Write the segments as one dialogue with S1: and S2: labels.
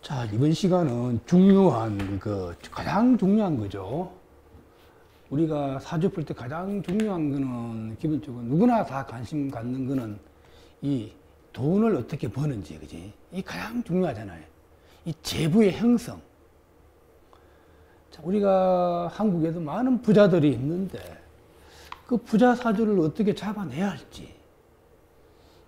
S1: 자, 이번 시간은 중요한, 가장 중요한 거죠. 우리가 사주 풀 때 가장 중요한 거는, 기본적으로 누구나 다 관심 갖는 거는 이 돈을 어떻게 버는지, 그지? 이 가장 중요하잖아요. 이 재부의 형성. 자, 우리가 한국에도 많은 부자들이 있는데, 그 부자 사주를 어떻게 잡아내야 할지.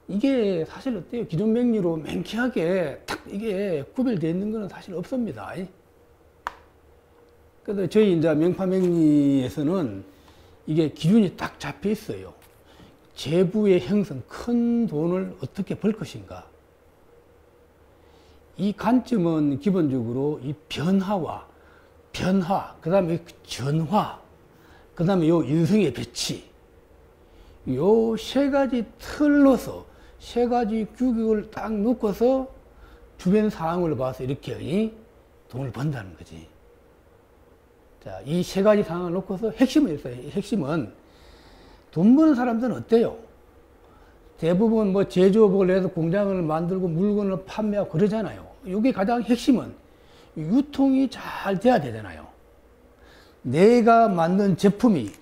S1: 이게 사실 어때요? 기존 명리로 맹쾌하게 딱 이게 구별되어 있는 거는 사실 없습니다. 그래서 저희 이제 명파 명리에서는 이게 기준이 딱 잡혀 있어요. 재부의 형성, 큰 돈을 어떻게 벌 것인가. 이 관점은 기본적으로 이 변화, 그 다음에 전화, 그 다음에 요 인성의 배치, 요 세 가지 틀로서 세 가지 규격을 딱 놓고서 주변 상황을 봐서 이렇게 돈을 번다는 거지. 자, 이 세 가지 상황을 놓고서 핵심은 있어요. 핵심은 돈 버는 사람들은 어때요? 대부분 뭐 제조업을 해서 공장을 만들고 물건을 판매하고 그러잖아요. 이게 가장 핵심은 유통이 잘 돼야 되잖아요. 내가 만든 제품이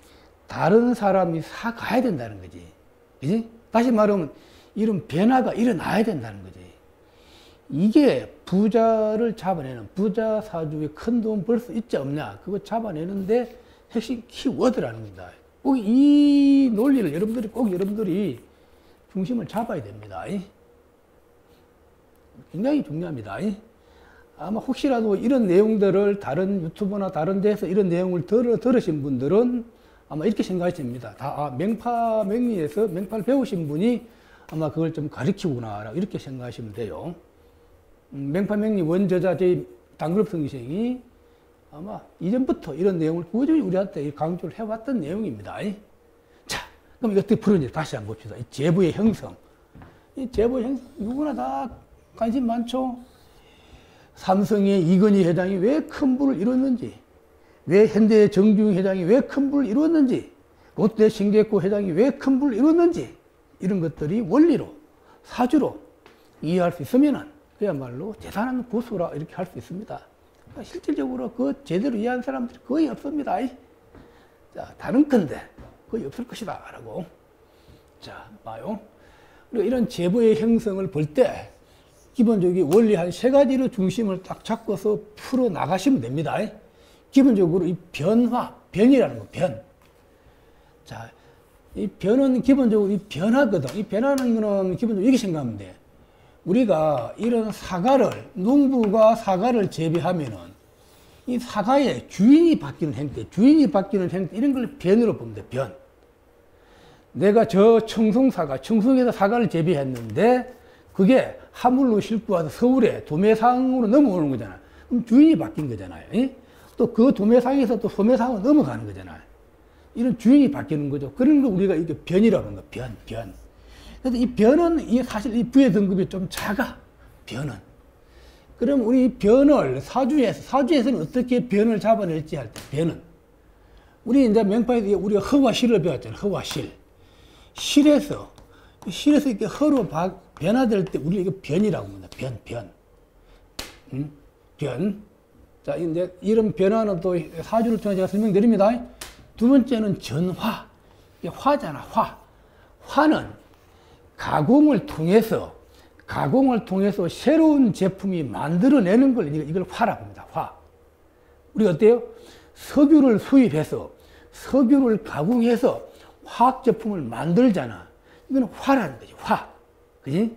S1: 다른 사람이 사가야 된다는 거지. 그지? 다시 말하면 이런 변화가 일어나야 된다는 거지. 이게 부자를 잡아내는, 부자 사주에 큰 돈 벌 수 있지 없냐, 그거 잡아내는데 핵심 키워드라는 겁니다. 꼭 이 논리를 여러분들이 중심을 잡아야 됩니다. 굉장히 중요합니다. 아마 혹시라도 이런 내용들을 다른 유튜브나 다른 데서 이런 내용을 들으신 분들은 아마 이렇게 생각하십니다. 명파 명리에서 명파를 배우신 분이 아마 그걸 좀 가르치구나, 이렇게 생각하시면 돼요. 명파 명리 원저자 저희 단그룹 선생이 아마 이전부터 이런 내용을 꾸준히 우리한테 강조를 해왔던 내용입니다. 자, 그럼 이거 어떻게 풀었는지 다시 한번 봅시다. 이 재부의 형성. 이 재부의 형성, 누구나 다 관심 많죠? 삼성의 이건희 회장이 왜 큰 부를 이뤘는지, 왜 현대 정주영 회장이 왜 큰 부를 이뤘는지, 롯데 신계코 회장이 왜 큰 부를 이뤘는지, 이런 것들이 원리로, 사주로 이해할 수 있으면 그야말로 대단한 고수라 이렇게 할 수 있습니다. 실질적으로 그 제대로 이해한 사람들이 거의 없습니다. 자, 다른 건데 거의 없을 것이다 라고. 자, 봐요. 그리고 이런 재부의 형성을 볼 때 기본적인 원리 한 세 가지로 중심을 딱 잡고서 풀어 나가시면 됩니다. 기본적으로 이 변이라는 거, 변. 자, 이 변은 기본적으로 이 변화거든. 이 변하는 거는 기본적으로 이렇게 생각하면 돼. 우리가 이런 사과를, 농부가 사과를 재배하면은 이 사과의 주인이 바뀌는 행태, 이런 걸 변으로 보면 돼, 변. 내가 저 청송에서 사과를 재배했는데 그게 하물로 싣고 와서 서울에 도매상으로 넘어오는 거잖아. 그럼 주인이 바뀐 거잖아요. 또 그 도매상에서 또 소매상으로 넘어가는 거잖아요. 이런 주인이 바뀌는 거죠. 그런 거 우리가 이게 변이라고 하는 거, 변. 그래서 이 변은 사실 이 부의 등급이 좀 작아, 변은. 그럼 우리 변을 사주에서는 어떻게 변을 잡아낼지 할 때, 변은. 우리 이제 명파에서 우리가 허와 실을 배웠잖아요. 허와 실. 실에서 이렇게 허로 변화될 때 우리가 이거 변이라고 합니다. 변. 자, 이제 이런 변화는 또 사주를 통해 제가 설명드립니다. 두 번째는 전화. 이게 화잖아, 화. 화는 가공을 통해서 새로운 제품이 만들어내는 걸 이걸 화라고 합니다. 화. 우리 어때요? 석유를 수입해서 석유를 가공해서 화학 제품을 만들잖아. 이건 화라는 거지, 화. 그지?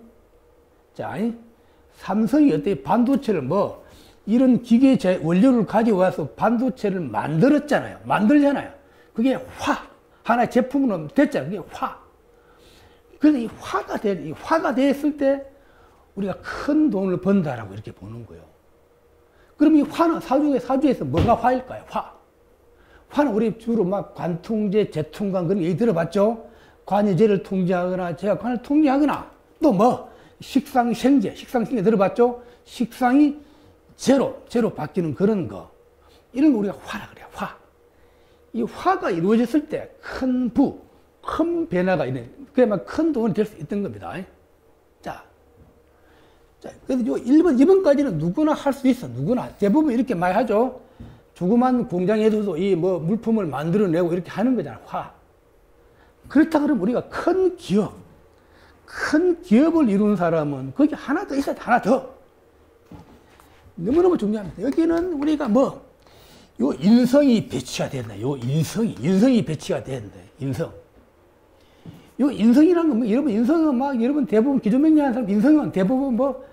S1: 자, 삼성이 어때요? 반도체를 이런 기계 원료를 가져와서 반도체를 만들잖아요. 그게 화. 하나의 제품으로 됐잖아요. 그게 화. 그래서 이 화가 됐을 때 우리가 큰 돈을 번다라고 이렇게 보는 거예요. 그럼 이 화는 사주에서 뭐가 화일까요? 화는 우리 주로 관통제, 재통관 그런 얘기 들어봤죠? 관이제를 통제하거나 제가 관을 통제하거나 또 식상생제 들어봤죠? 식상이 제로 바뀌는 그런 거. 이런 거 우리가 화라 그래요, 화. 이 화가 이루어졌을 때 큰 변화가 있는, 그야말로 큰 돈이 될 수 있던 겁니다. 자, 자, 그래서 요 1번, 2번까지는 누구나 할 수 있어. 누구나. 대부분 이렇게 많이 하죠. 조그만 공장에서도 이 뭐 물품을 만들어내고 이렇게 하는 거잖아. 화. 그렇다 그러면 우리가 큰 기업을 이룬 사람은 거기 하나 더 있어야 돼. 하나 더. 너무너무 중요합니다. 여기는 우리가 뭐, 요 인성이 배치가 된다. 요 인성이 배치가 된다. 인성. 요 인성이라는 건 뭐, 여러분, 인성은 막, 여러분 대부분 기존명령하는 사람, 인성은 대부분 뭐,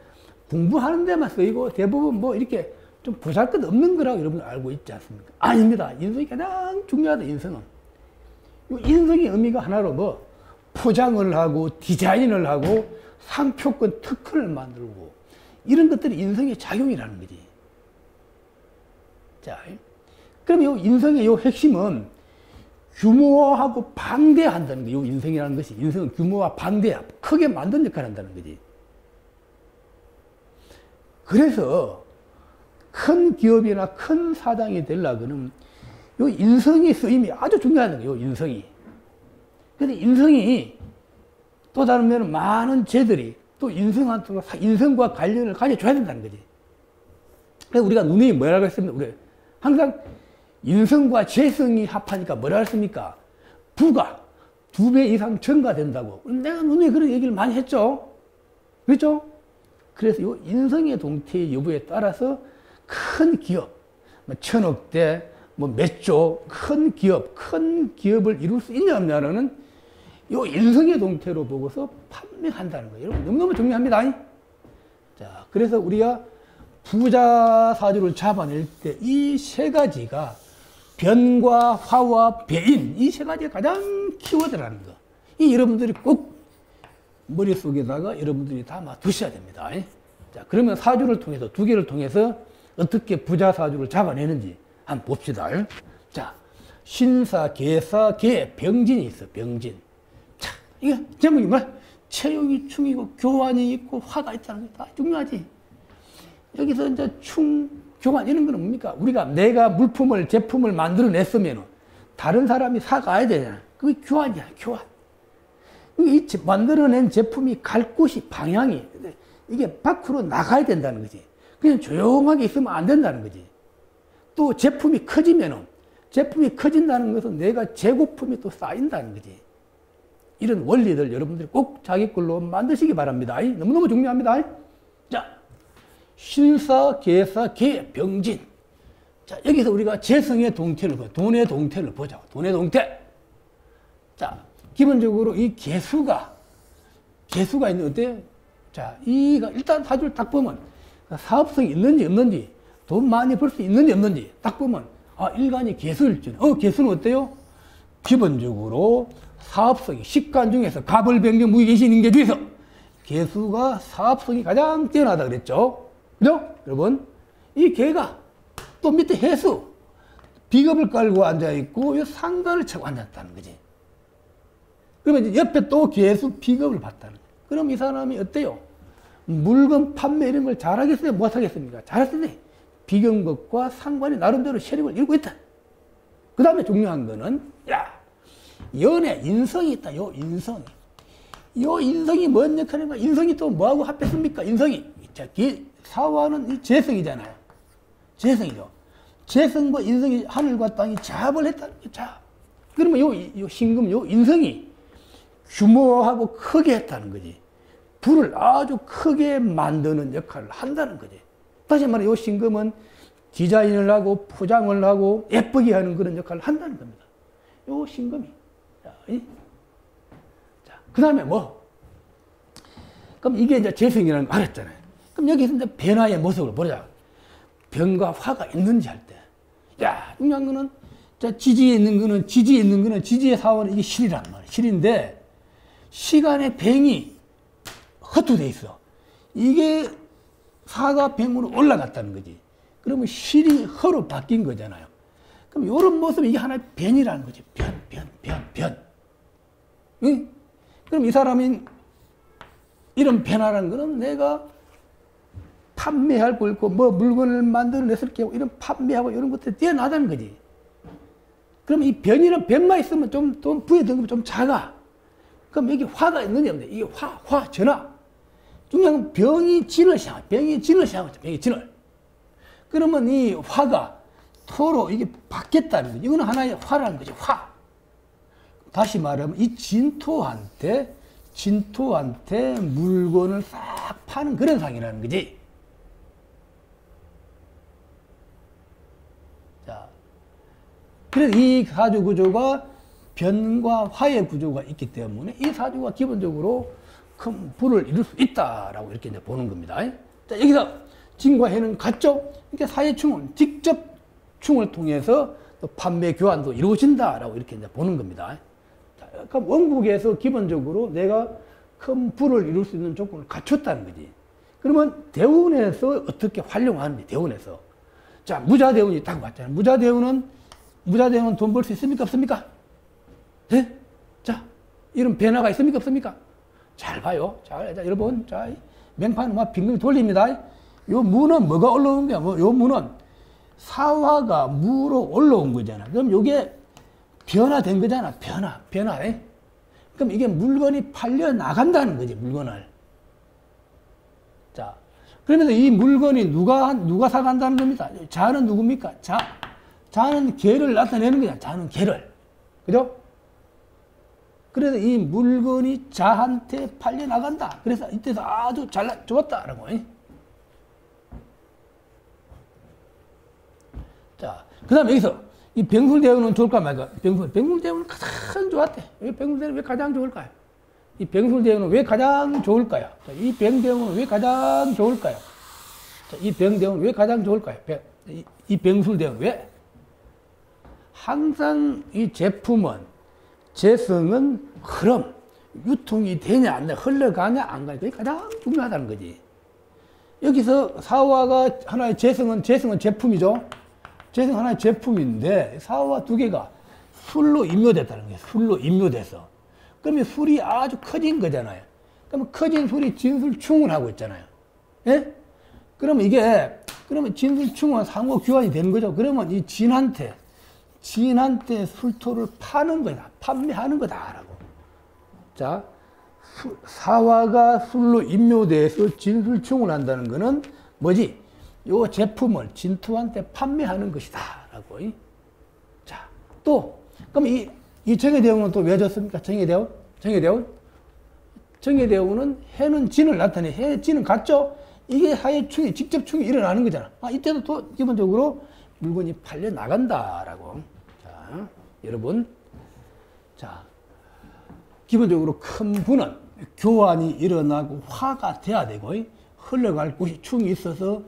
S1: 공부하는 데만 쓰이고, 대부분 뭐, 이렇게 좀 보잘 것 없는 거라고 여러분 알고 있지 않습니까? 아닙니다. 인성이 가장 중요하다, 인성은. 요 인성의 의미가 하나로 뭐, 포장을 하고, 디자인을 하고, 상표권 특허를 만들고, 이런 것들이 인성의 작용이라는 거지. 자, 그럼 요 인성의 요 핵심은 규모화하고 방대한다는 거예요. 요 인성이라는 것이. 인성은 규모와 방대, 크게 만든 역할을 한다는 거지. 그래서 큰 기업이나 큰 사장이 되려고는 요 인성의 쓰임이 아주 중요하다는 거예요. 요 인성이. 근데 인성이 또 다른 면은 많은 죄들이 또 인성과 관련을 가져줘야 된다는 거지. 그래서 우리가 누누이 뭐라고 했습니까? 우리 항상 인성과 재성이 합하니까 뭐라 했습니까? 부가 2배 이상 증가된다고. 내가 누누이 그런 얘기를 많이 했죠. 그렇죠? 그래서 이 인성의 동태의 여부에 따라서 큰 기업, 뭐 1000억대, 뭐 몇 조, 큰 기업을 이룰 수 있냐 없냐는 이 인성의 동태로 보고서 판명한다는 거예요. 여러분, 너무너무 중요합니다. 자, 그래서 우리가 부자 사주를 잡아낼 때 이 세 가지가 변과 화와 배인, 이 세 가지가 가장 키워드라는 거. 이 여러분들이 꼭 머릿속에다가 여러분들이 담아 두셔야 됩니다. 자, 그러면 사주를 통해서, 두 개를 통해서 어떻게 부자 사주를 잡아내는지 한번 봅시다. 자, 신사, 계사, 계, 병진이 있어, 병진. 자, 이거 제목이 뭐야? 체육이 충이고 교환이 있고 화가 있다는 게 다 중요하지. 여기서 이제 교환 이런 거는 뭡니까? 내가 물품을, 제품을 만들어냈으면 다른 사람이 사가야 되잖아. 그게 교환이야, 교환. 이 만들어낸 제품이 갈 곳이, 방향이, 이게 밖으로 나가야 된다는 거지. 그냥 조용하게 있으면 안 된다는 거지. 또 제품이 커진다는 것은 내가 재고품이 또 쌓인다는 거지. 이런 원리들 여러분들이 꼭 자기 걸로 만드시기 바랍니다. 너무너무 중요합니다. 자, 신사, 계사, 계, 병진. 자, 여기서 우리가 재성의 동태를 보자. 돈의 동태를 보자. 돈의 동태. 자, 기본적으로 이 개수가 있는데, 자, 일단 사주를 딱 보면, 사업성이 있는지 없는지, 돈 많이 벌 수 있는지 없는지, 딱 보면, 일간이 개수일지. 개수는 어때요? 기본적으로 사업성이, 식간 중에서 갑을병정 무기계신인계 중에서 개수가 사업성이 가장 뛰어나다 그랬죠. 그죠? 여러분, 이 개가 또 밑에 해수, 비겁을 깔고 앉아있고, 이 상관을 차고 앉았다는 거지. 그러면 이제 옆에 또 개수, 비겁을 봤다는 거예요. 그럼 이 사람이 어때요? 물건 판매 이런 걸 잘하겠어요? 못하겠습니까? 잘할 텐데, 비경법과 상관이 나름대로 세력을 이루고 있다. 그 다음에 중요한 거는, 연애, 인성이 있다. 요 인성이 뭔 역할인가? 인성이 또 뭐하고 합했습니까? 인성이. 자, 사화는 이 재성이잖아요. 재성이죠. 재성과 인성이 하늘과 땅이 자합을 했다는 거죠. 자, 그러면 요 신금, 요 인성이 규모하고 크게 했다는 거지. 불을 아주 크게 만드는 역할을 한다는 거지. 다시 말해, 요 신금은 디자인을 하고 포장을 하고 예쁘게 하는 그런 역할을 한다는 겁니다. 요 신금이. 자, 그 다음에 뭐? 그럼 이게 이제 재성이라는 거 알았잖아요. 그럼 여기서 이제 변화의 모습을 보자. 변과 화가 있는지 할 때. 중요한 거는, 자, 지지에 있는 거는 지지의 사원은 이게 실이란 말이에요. 실인데, 시간의 뱅이 허투돼 있어. 이게 사가 뱅으로 올라갔다는 거지. 그러면 실이 허로 바뀐 거잖아요. 그럼 이런 모습이 이게 하나의 변이라는 거지. 변. 응? 그럼 이 사람이 이런 변화라는 거는 내가 판매할 거 있고, 뭐 물건을 만들어냈을 경우 이런 판매하고 이런 것들이 뛰어나다는 거지. 그럼 이 변이란 변만 있으면 좀 부의 등급이 좀 작아. 그럼 여기 화가 있느냐 없느냐. 이게 전화. 중요한 건 병이 진을 시작합니다. 병이 진을 시작합니다. 병이 진을. 그러면 이 화가 토로 이게 바뀌었다는 거죠. 이거는 하나의 화라는 거죠. 화. 다시 말하면 이 진토한테 물건을 싹 파는 그런 상이라는 거지. 자, 그래서 이 사주 구조가 변과 화의 구조가 있기 때문에 이 사주가 기본적으로 큰 부를 이룰 수 있다라고 이렇게 이제 보는 겁니다. 자, 여기서 진과 해는 같죠? 이렇게 사회충은 직접 충을 통해서 또 판매 교환도 이루어진다라고 이렇게 이제 보는 겁니다. 자, 그럼 원국에서 기본적으로 내가 큰 부를 이룰 수 있는 조건을 갖췄다는 거지. 그러면 대운에서 어떻게 활용하는지, 대운에서. 자, 무자대운이 딱 왔잖아요. 무자대운은 돈 벌 수 있습니까? 없습니까? 네? 자, 이런 변화가 있습니까? 없습니까? 잘 봐요. 자, 여러분. 자, 맹판은 막 빙빙 돌립니다. 요 무는 뭐가 올라오는 거야? 요 무는 사화가 무로 올라온 거잖아. 그럼 요게 변화된 거잖아. 변화. 그럼 이게 물건이 팔려 나간다는 거지, 물건을. 자, 그러면서 이 물건이 누가 사간다는 겁니다. 자는 누굽니까? 자는 개를 나타내는 거야. 자는 개를. 그죠? 그래서 이 물건이 자한테 팔려 나간다. 그래서 이때도 아주 좋았다라고. 자, 그 다음에 여기서 이 병술대운은 좋을까 말까? 병술대운은 가장 좋았대. 병술대운은 왜 가장 좋을까요? 이 병술대운은 왜 가장 좋을까요? 자, 이 병대운은 왜 가장 좋을까요? 자, 이 병대운은 왜 가장 좋을까요? 이 병술대운은 왜? 항상 이 제품은, 재성은 흐름, 유통이 되냐, 안 되냐, 흘러가냐, 안 가냐. 그게 가장 중요하다는 거지. 여기서 사화가 하나의 재성은 제품이죠. 재성 하나의 제품인데 사화가 두 개가 술로 임묘됐다는 거예요. 술로 임묘돼서. 그러면 술이 아주 커진 거잖아요. 그러면 커진 술이 진술충을 하고 있잖아요. 예? 그러면 진술충은 상호 교환이 되는 거죠. 그러면 이 진한테 술토를 파는 거다. 판매하는 거다라고. 자, 사화가 술로 임묘돼서 진술충을 한다는 거는 뭐지? 요 제품을 진토한테 판매하는 것이다. 라고. 자, 또, 그럼 이 정해대운은 또 왜 졌습니까? 정해대운은 해는 진을 나타내. 해, 진은 같죠? 이게 하의 충이, 직접 충이 일어나는 거잖아. 이때도 또 기본적으로 물건이 팔려 나간다라고. 자, 여러분. 자, 기본적으로 큰 부는 교환이 일어나고 화가 돼야 되고, 흘러갈 곳이 충이 있어서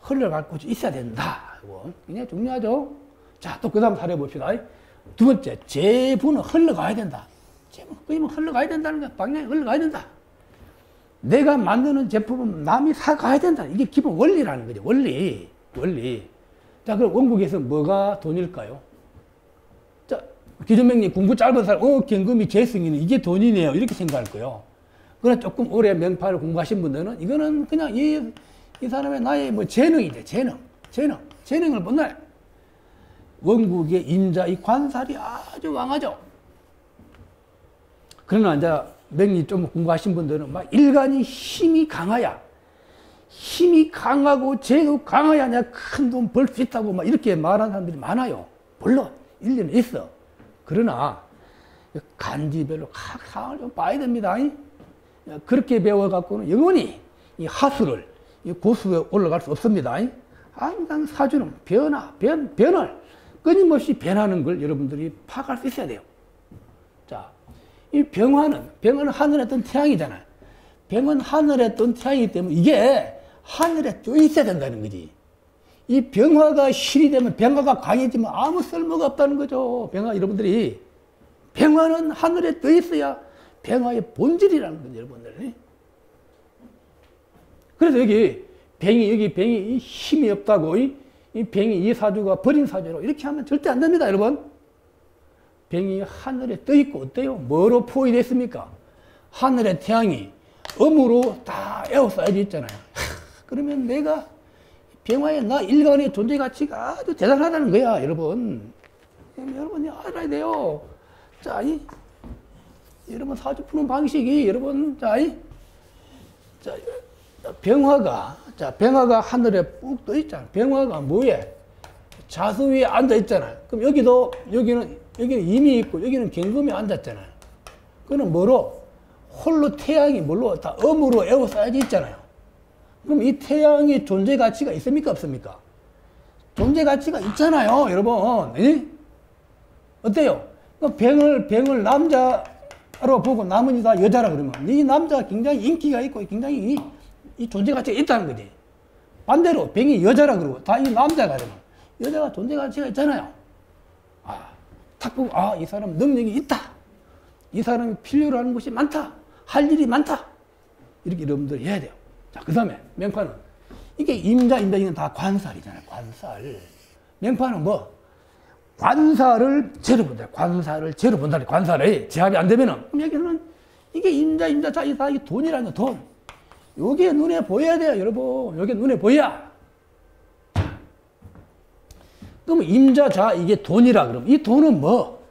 S1: 흘러갈 곳이 있어야 된다. 굉장히 중요하죠. 자, 또 그 다음 사례 봅시다. 두 번째, 재부는 흘러가야 된다. 재부는 흘러가야 된다는 거야. 방향이 흘러가야 된다. 내가 만드는 제품은 남이 사가야 된다. 이게 기본 원리라는 거죠. 원리. 자, 그럼 원국에서 뭐가 돈일까요? 자, 기존명리 공부 짧은 사람, 경금이 재승이네. 이게 돈이네요. 이렇게 생각할 거예요. 그러나 조금 오래 명파를 공부하신 분들은 이거는 그냥 이 사람의 나의 뭐 재능이죠. 재능을 본날 원국의 임자 이 관살이 아주 강하죠. 그러나 이제 명리 좀 공부하신 분들은 막 일간이 힘이 강하고 재가 강해야 내가 큰 돈 벌 수 있다고 막 이렇게 말하는 사람들이 많아요. 물론 일리는 있어. 그러나 간지별로 각 상황을 좀 봐야 됩니다. 그렇게 배워갖고는 영원히 이 하수를 이 고수에 올라갈 수 없습니다. 항상 사주는 변을 끊임없이 변하는 걸 여러분들이 파악할 수 있어야 돼요. 자, 이 병화는 하늘에 뜬 태양이잖아요. 병은 하늘에 뜬 태양이기 때문에 이게 하늘에 떠 있어야 된다는 거지. 이 병화가 실이 되면 병화가 강해지면 아무 쓸모가 없다는 거죠. 여러분들이. 병화는 하늘에 떠 있어야 병화의 본질이라는 거죠, 여러분들. 그래서 여기 병이 힘이 없다고, 이 병이 이 사주가 버린 사주로 이렇게 하면 절대 안 됩니다, 여러분. 병이 하늘에 떠 있고, 어때요? 뭐로 포위됐습니까? 하늘의 태양이 음으로 다 에워싸여져 있잖아요. 그러면 내가 병화의 나 일간의 존재 가치가 아주 대단하다는 거야, 여러분. 여러분이 알아야 돼요. 자, 여러분 사주 푸는 방식이, 여러분, 자, 자, 병화가 하늘에 푹 떠 있잖아. 병화가 뭐에? 자수 위에 앉아 있잖아요. 그럼 여기는 임이 있고, 여기는 경금이 앉았잖아요. 그거는 뭐로? 홀로 태양이 뭘로? 다 음으로 에워싸여져 있잖아요. 그럼 이 태양의 존재 가치가 있습니까? 없습니까? 존재 가치가 있잖아요, 여러분. 예? 어때요? 병을 남자로 보고 나머지 다 여자라 그러면 이 남자가 굉장히 인기가 있고 굉장히 이 존재 가치가 있다는 거지. 반대로 병이 여자라 그러고 다 이 남자가 그러면 여자가 존재 가치가 있잖아요. 탁 보고 이 사람 능력이 있다. 이 사람이 필요로 하는 것이 많다. 할 일이 많다. 이렇게 여러분들이 해야 돼요. 자, 그 다음에 명판은 이게 임자는 다 관살이잖아요. 관살. 명판은 뭐? 관사를 제로 본다. 관사를 제로 본다. 관사를 제압이 안 되면은 여기는 이게 임자 자 이게 돈이라는 거, 돈. 요게 눈에 보여야 돼요, 여러분. 요게 눈에 보여야. 그럼 임자자 이게 돈이라 그러면 이 돈은 뭐?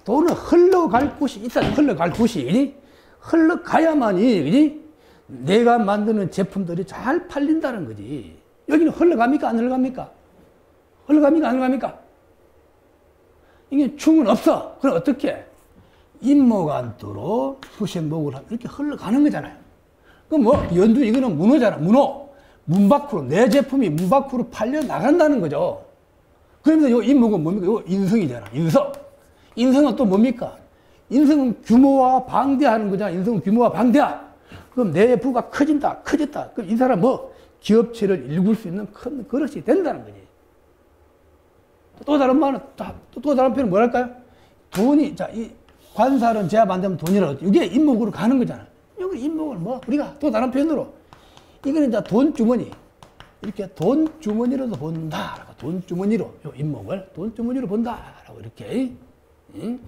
S1: 돈은 흘러갈 곳이 있다. 흘러갈 곳이 흘러가야만이 그지? 내가 만드는 제품들이 잘 팔린다는 거지. 여기는 흘러갑니까? 안 흘러갑니까? 흘러갑니까? 안 흘러갑니까? 이게 충은 없어. 그럼 어떻게? 임목안도로 수생목을 하면 이렇게 흘러가는 거잖아요. 그럼 뭐 연두 이거는 문어잖아. 문 밖으로 내 제품이 문 밖으로 팔려 나간다는 거죠. 그러면서 이 임목은 뭡니까? 요 인성이잖아. 인성은 또 뭡니까? 인성은 규모와 방대하는 거잖아. 인성은 규모와 방대하. 그럼 내 부가 커졌다. 그럼 이 사람 뭐 기업체를 일굴 수 있는 큰 그릇이 된다는 거지. 또 다른 말은 또 다른 표현은 뭐랄까요? 돈이 이 관살은 제압 안 되면 돈이라고. 이게 임목으로 가는 거잖아. 여기 임목을 뭐 우리가 또 다른 표현으로 이거는 이제 돈 주머니 이렇게 돈 주머니로도 본다라고. 돈 주머니로 요 임목을 돈 주머니로 본다라고 이렇게. 응?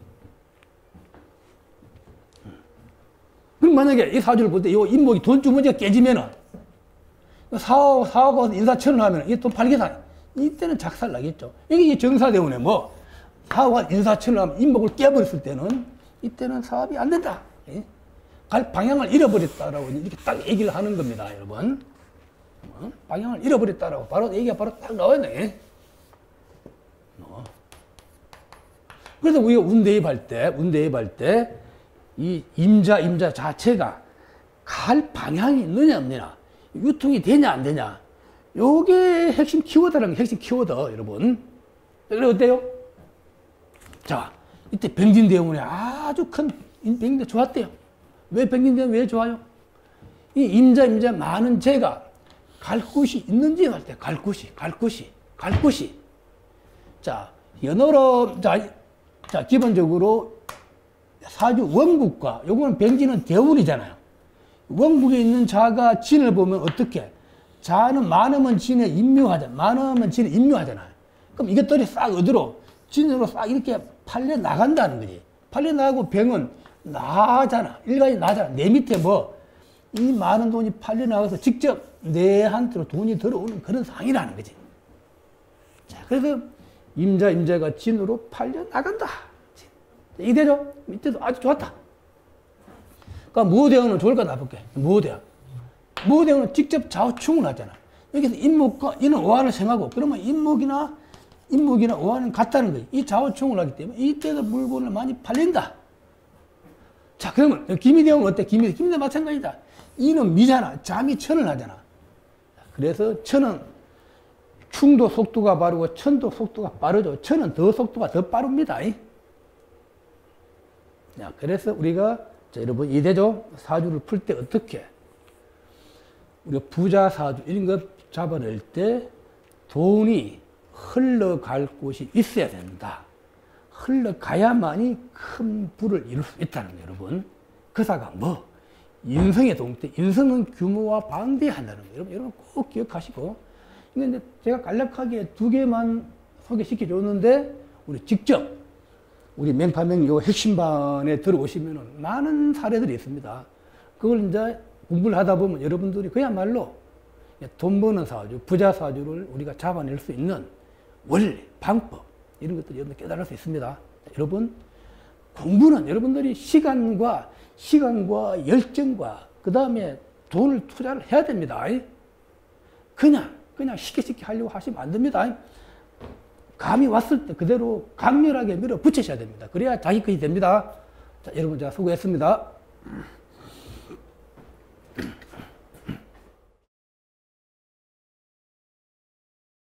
S1: 그럼 만약에 이 사주를 볼 때 이 임목이 돈 주머니가 깨지면은 사하고 인사천을 하면 이 돈 팔기사 이때는 작살 나겠죠. 이게 정사대운에 뭐 사하고 인사천을 하면 임목을 깨버렸을 때는 이때는 사업이 안 된다. 갈 방향을 잃어버렸다라고 이렇게 딱 얘기를 하는 겁니다, 여러분. 방향을 잃어버렸다라고 바로 얘기가 바로 딱 나와있네. 그래서 우리가 운대입할 때 이 임자 자체가 갈 방향이 있느냐 없느냐, 유통이 되냐 안 되냐, 요게 핵심 키워드라는 게 핵심 키워드, 여러분. 그래 어때요? 자, 이때 병진대운에 아주 큰 병진대 좋았대요. 왜 병진대운 왜 좋아요? 이 임자 많은 재가 갈 곳이 있는지 할 때 갈 곳이. 자, 연어로 자 기본적으로 사주 원국과 요거는 병진은 대운이잖아요. 원국에 있는 자가 진을 보면 어떻게? 자는 많으면 진에 임묘하잖아요. 그럼 이것들이 싹 어디로? 진으로 싹 이렇게 팔려 나간다는 거지. 팔려 나가고 병은 나잖아. 일간이 나잖아. 내 밑에 뭐 이 많은 돈이 팔려 나가서 직접 내한테로 돈이 들어오는 그런 상이라는 거지. 자, 그래서 임자가 진으로 팔려 나간다. 이대죠? 이때도 아주 좋았다. 그러니까 무호대원은 좋을까 나쁠게? 무호대원은 직접 좌우충을 하잖아. 여기서 임목과 이는 오한을 생하고, 그러면 임목이나 오한은 같다는 거지. 이 좌우충을 하기 때문에 이때도 물건을 많이 팔린다. 자, 그러면 기미대원은 어때? 기미대원 마찬가지다. 이는 미잖아. 잠이 천을 하잖아. 그래서 천은 충도 속도가 빠르고 천도 속도가 빠르죠. 천은 더 속도가 더 빠릅니다. 자, 그래서 우리가 여러분 이대조 사주를 풀 때 어떻게? 우리가 부자 사주 이런 거 잡아낼 때 돈이 흘러갈 곳이 있어야 된다. 흘러가야만이 큰 부를 이룰 수 있다는 거예요, 여러분. 그사가 뭐? 인성의 동태. 인성은 규모와 방대한다는 거예요. 여러분 꼭 기억하시고. 근데 제가 간략하게 두 개만 소개시켜 줬는데, 우리 직접, 우리 맹파명 요 핵심반에 들어오시면은 많은 사례들이 있습니다. 그걸 이제 공부를 하다 보면 여러분들이 그야말로 돈 버는 사주, 부자 사주를 우리가 잡아낼 수 있는 원리, 방법, 이런 것들을 여러분 깨달을 수 있습니다. 여러분, 공부는 여러분들이 시간과 열정과 그 다음에 돈을 투자를 해야 됩니다. 그냥 쉽게 하려고 하시면 안 됩니다. 감이 왔을 때 그대로 강렬하게 밀어붙이셔야 됩니다. 그래야 자기 것이 됩니다. 자, 여러분 제가 수고했습니다.